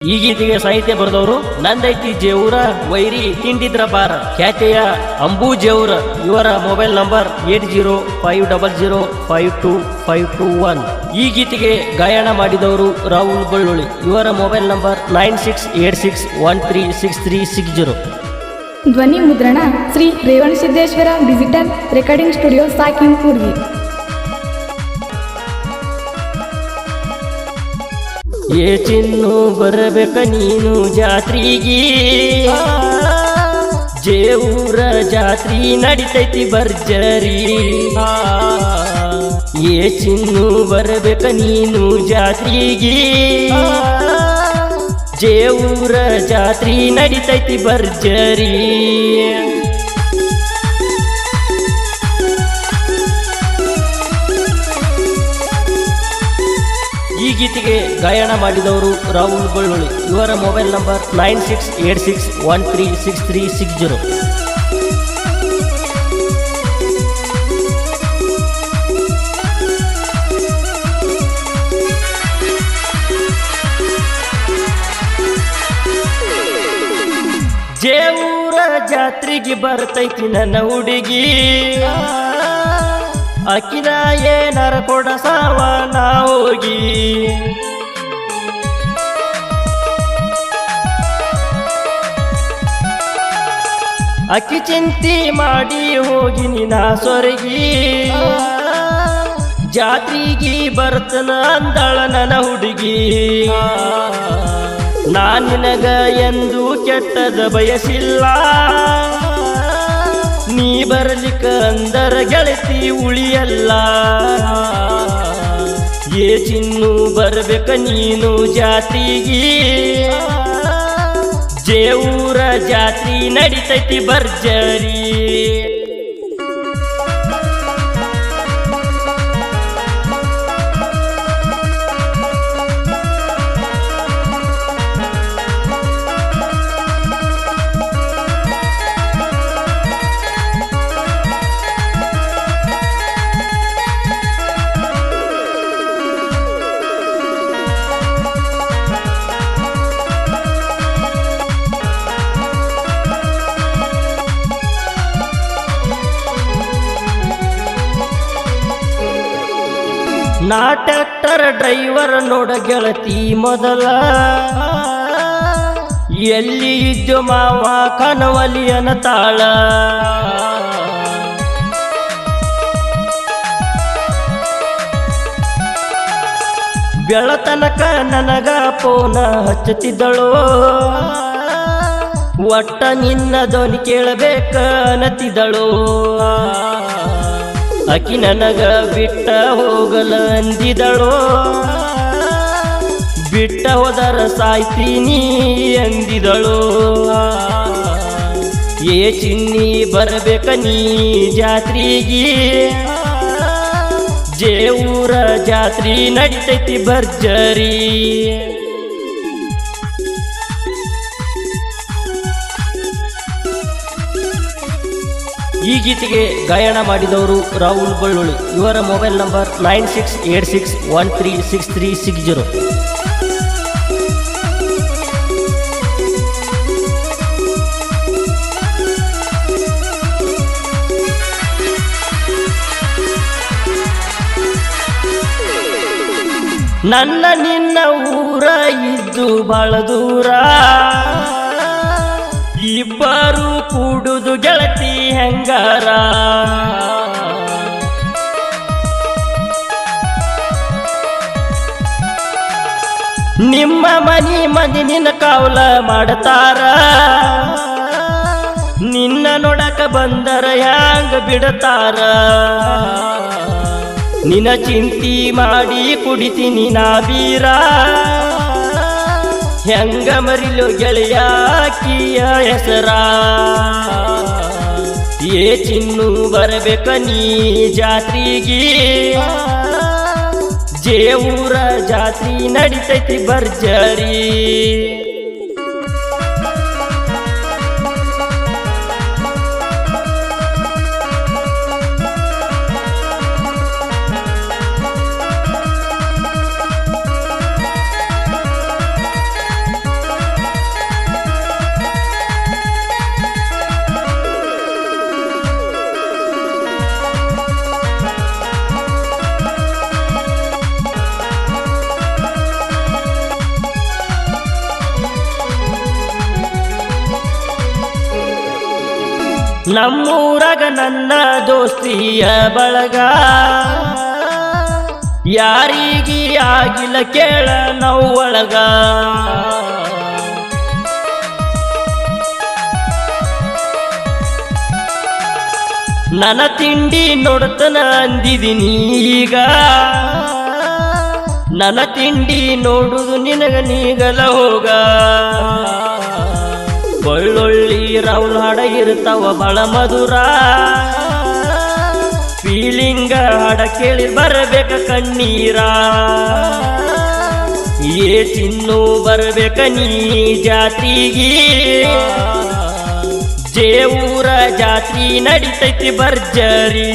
ಈ ಗೀತೆಗೆ ಸಾಹಿತ್ಯ ಬರೆದವರು ನಂದೈತಿ ಜೇವೂರ ವೈರಿ ತಿಂಡಿದ್ರ ಬಾರ ಖ್ಯಾತೆಯ ಅಂಬು ಜೇವೂರ. ಇವರ ಮೊಬೈಲ್ ನಂಬರ್ 8050052521. ಈ ಗೀತೆಗೆ ಗಾಯನ ಮಾಡಿದವರು ರಾಹುಲ್ ಬಳ್ಳುಳ್ಳಿ. ಇವರ ಮೊಬೈಲ್ ನಂಬರ್ 9686136360. ಧ್ವನಿ ಮುದ್ರಣ Shri Revanasiddeshwara digital recording studio ಸಾಕಿನ್ ಕೂರ್ಗಿ. ಏ ಚಿನ್ನು ಬರಬೇಕ ನೀನು ಜಾತ್ರಿಗಿ, ಜೇವೂರ ಜಾತ್ರಿ ನಡಿತೈತಿ ಭರ್ಜರಿ. ಏ ಚಿನ್ನು ಬರಬೇಕ ನೀನು ಜಾತ್ರಿಗಿ, ಜೇವೂರ ಜಾತ್ರಿ ನಡಿತೈತಿ ಭರ್ಜರಿ. ಈ ಗೀತೆಗೆ ಗಾಯನ ಮಾಡಿದವರು ರಾಹುಲ್ ಬಳ್ಳುಳ್ಳಿ. ಇವರ ಮೊಬೈಲ್ ನಂಬರ್ 9686136360. ಜೇವೂರ ಜಾತ್ರೆಗೆ ಬರ್ತೈತಿ ನನ್ನ ಹುಡುಗಿ, ಅಕಿನ ಏನಾರ ಕೊಡಸಾವ ನಾ ಹೋಗಿ. ಅಕ್ಕಿ ಚಿಂತಿ ಮಾಡಿ ಹೋಗಿನಿ ನಾ ಸೊರಗಿ, ಜಾತ್ರೆಗೆ ಬರ್ತನ ಅಂದಳ ನನ್ನ ಹುಡುಗಿ. ನಾ ನಿನಗ ಎಂದು ಕೆಟ್ಟದ ಬಯಸಿಲ್ಲ, ನೀ ಬರಲಿಕ್ಕ ಅಂದರ ಗೆಳತಿ ಉಳಿಯಲ್ಲ. ಏ ಚಿನ್ನು ಬರಬೇಕ ನೀನು ಜಾತ್ರೆಗೆ, ಜೇವೂರ ಜಾತ್ರಿ ನಡಿತೈತಿ ಭರ್ಜರಿ. ನಾ ಟ್ರ್ಯಾಕ್ಟರ್ ಡ್ರೈವರ್ ನೋಡ ಗೆಳತಿ ಮೊದಲ, ಎಲ್ಲಿ ಇದ್ದು ಮಾವ ಕನವಲಿಯನ ತಾಳ. ಬೆಳತನಕ ನನಗ ಫೋನ ಹಚ್ಚುತ್ತಿದ್ದಳು, ಒಟ್ಟ ನಿನ್ನ ಧ್ವನಿ ಕೇಳಬೇಕ ಅನ್ನತಿದ್ದಳು. ಅಕಿ ನನಗ ಬಿಟ್ಟ ಹೋಗಲ ಅಂದಿದಳು, ಬಿಟ್ಟ ಹೋದರ ಸಾಯ್ತೀನಿ ಅಂದಿದಳು. ಏ ಚಿನ್ನಿ ಬರಬೇಕ ನೀ ಜಾತ್ರೆಗೆ, ಜೇವೂರ ಜಾತ್ರಿ ನಡಿತೈತಿ ಭರ್ಜರಿ. ಈ ಗೀತೆಗೆ ಗಾಯನ ಮಾಡಿದವರು ರಾಹುಲ್ ಬಳ್ಳುಳ್ಳಿ. ಇವರ ಮೊಬೈಲ್ ನಂಬರ್ 9686136360. ನನ್ನ ನಿನ್ನ ಊರ ಇದ್ದು ಬಾಳ ದೂರ, ಇಬ್ಬರು ಕೂಡುದು ಗೆಳತಿ ಹೆಂಗಾರ. ನಿಮ್ಮ ಮನಿ ಮಂದಿ ನಿನ್ನ ಕಾವಲ ಮಾಡತಾರ, ನಿನ್ನ ನೋಡಕ ಬಂದರ ಹ್ಯಾಂಗ ಬಿಡತಾರ. ನಿನ್ನ ಚಿಂತಿ ಮಾಡಿ ಕುಡಿತೀನಿ ನಾ ಬೀರ, ಹೆಂಗ ಮರಿಲು ಗೆಳೆಯಾಕಿಯ ಹೆಸರ. ಏ ಚಿನ್ನು ಬರಬೇಕ ನೀ ಜಾತ್ರೆಗೆ, ಜೇವೂರ ಜಾತ್ರಿ ನಡಿತೈತಿ ಭರ್ಜರಿ. ನಮ್ಮೂರಾಗ ನನ್ನ ದೋಸ್ತಿಯ ಬಳಗ ಯಾರಿಗಿ ಆಗಿಲ್ಲ ಕೇಳ ನಾವು ಒಳಗ ನನ್ನ ತಿಂಡಿ ನೋಡ್ತನ ಅಂದಿದ್ದೀನಿ ಈಗ ನನ್ನ ತಿಂಡಿ ನೋಡುದು ನಿನಗ ನೀಗಲ ಹೋಗ ಒಳ್ಳೊಳ್ಳಿ ರೌಲ್ ಹಾಡ ಇರ್ತಾವ ಬಳ ಮಧುರ ಫೀಲಿಂಗ ಹಾಡ ಕೇಳಿ ಬರಬೇಕ ಕಣ್ಣೀರ ಏ ಚಿನ್ನು ಬರಬೇಕ ನೀ ಜಾತ್ರಿಗಿ ಜೇವೂರ ಜಾತ್ರಿ ನಡಿತೈತಿ ಭರ್ಜರಿ